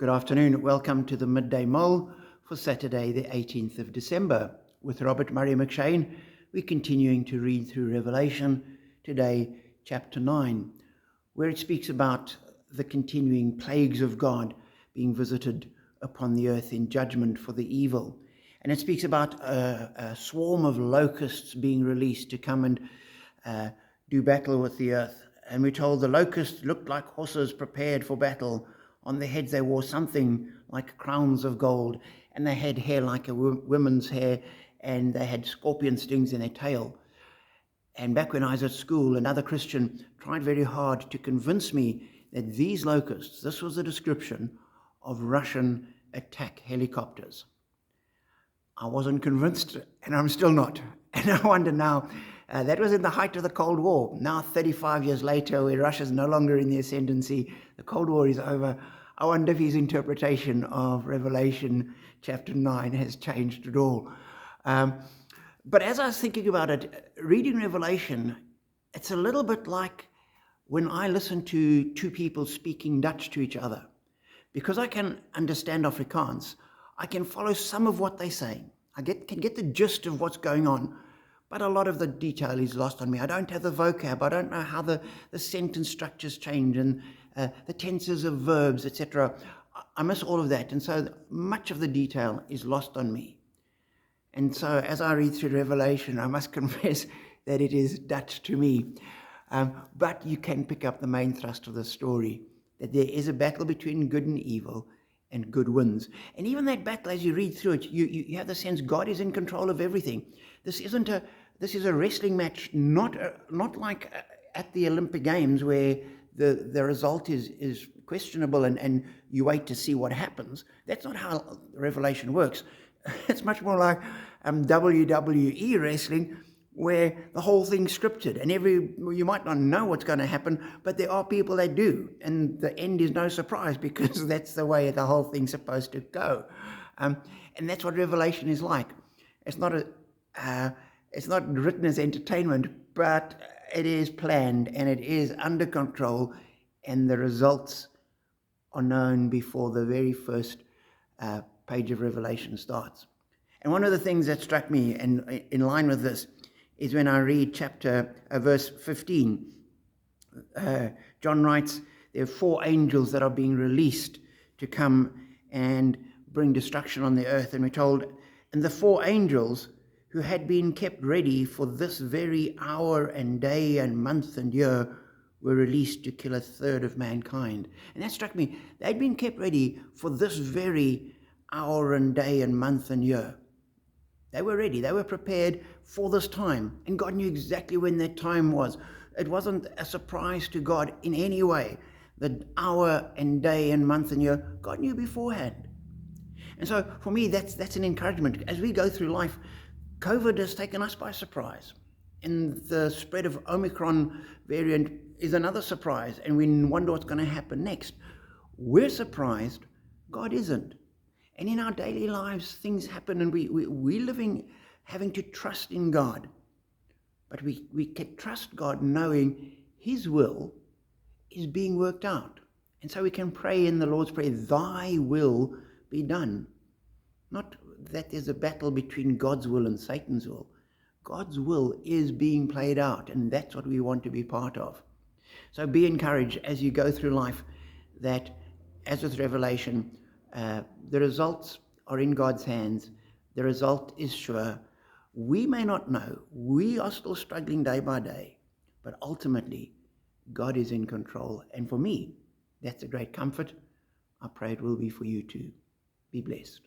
Good afternoon. Welcome to the Midday Mull for Saturday, the 18th of December. With Robert Murray McShane, we're continuing to read through Revelation, today chapter 9, where it speaks about the continuing plagues of God being visited upon the earth in judgment for the evil. And it speaks about a swarm of locusts being released to come and do battle with the earth. And we're told the locusts looked like horses prepared for battle. On their heads they wore something like crowns of gold, and they had hair like a woman's hair, and they had scorpion stings in their tail. And back when I was at school, another Christian tried very hard to convince me that these locusts, this was a description of Russian attack helicopters. I wasn't convinced, and I'm still not. And I wonder now, that was in the height of the Cold War. Now, 35 years later, where Russia's no longer in the ascendancy, the Cold War is over. I wonder if his interpretation of Revelation chapter 9 has changed at all. But as I was thinking about it, reading Revelation, it's a little bit like when I listen to two people speaking Dutch to each other. Because I can understand Afrikaans, I can follow some of what they're saying. I can get the gist of what's going on, but a lot of the detail is lost on me. I don't have the vocab. I don't know how the sentence structures change and the tenses of verbs, etc. I miss all of that, and so much of the detail is lost on me. And so as I read through Revelation, I must confess that it is Dutch to me. But you can pick up the main thrust of the story, that there is a battle between good and evil, and good wins. And even that battle, as you read through it, you have the sense God is in control of everything. This is a wrestling match, not like at the Olympic Games where the result is questionable and you wait to see what happens. That's not how Revelation works. It's much more like WWE wrestling, where the whole thing's scripted and you might not know what's going to happen, but there are people that do, and the end is no surprise because that's the way the whole thing's supposed to go. And that's what Revelation is like. It's not written as entertainment, but it is planned and it is under control, and the results are known before the very first page of Revelation starts. And one of the things that struck me, and in line with this, is when I read verse 15. John writes, there are 4 angels that are being released to come and bring destruction on the earth. And we're told, and the 4 angels who had been kept ready for this very hour and day and month and year were released to kill 1/3 of mankind. And that struck me. They'd been kept ready for this very hour and day and month and year. They were ready. They were prepared for this time. And God knew exactly when that time was. It wasn't a surprise to God in any way. The hour and day and month and year, God knew beforehand. And so for me, that's an encouragement. As we go through life, COVID has taken us by surprise. And the spread of Omicron variant is another surprise. And we wonder what's going to happen next. We're surprised. God isn't. And in our daily lives, things happen, and we're living, having to trust in God. But we can trust God knowing His will is being worked out. And so we can pray in the Lord's Prayer, Thy will be done. Not that there's a battle between God's will and Satan's will. God's will is being played out, and that's what we want to be part of. So be encouraged as you go through life that, as with Revelation, the results are in God's hands. The result is sure. We may not know. We are still struggling day by day. But ultimately, God is in control. And for me, that's a great comfort. I pray it will be for you too. Be blessed.